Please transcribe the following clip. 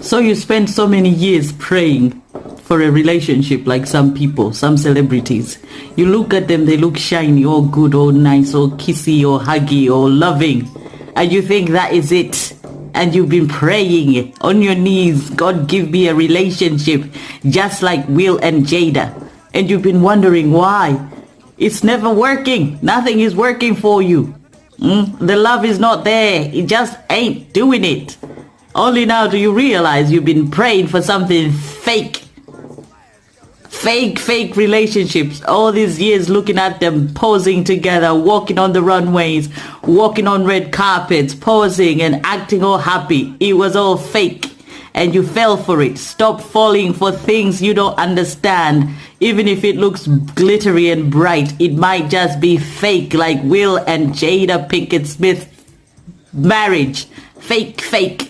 So you spend so many years praying for a relationship like some people, some celebrities. You look at them, they look shiny, all good, all nice, all kissy, all huggy, all loving. And you think that is it. And you've been praying on your knees, God give me a relationship just like Will and Jada. And you've been wondering why. It's never working. Nothing is working for you. The love is not there. It just ain't doing it. Only now do you realize you've been praying for something fake. Fake relationships. All these years looking at them posing together, walking on the runways, walking on red carpets, posing and acting all happy. It was all fake. And you fell for it. Stop falling for things you don't understand. Even if it looks glittery and bright, it might just be fake, like Will and Jada Pinkett Smith marriage. Fake.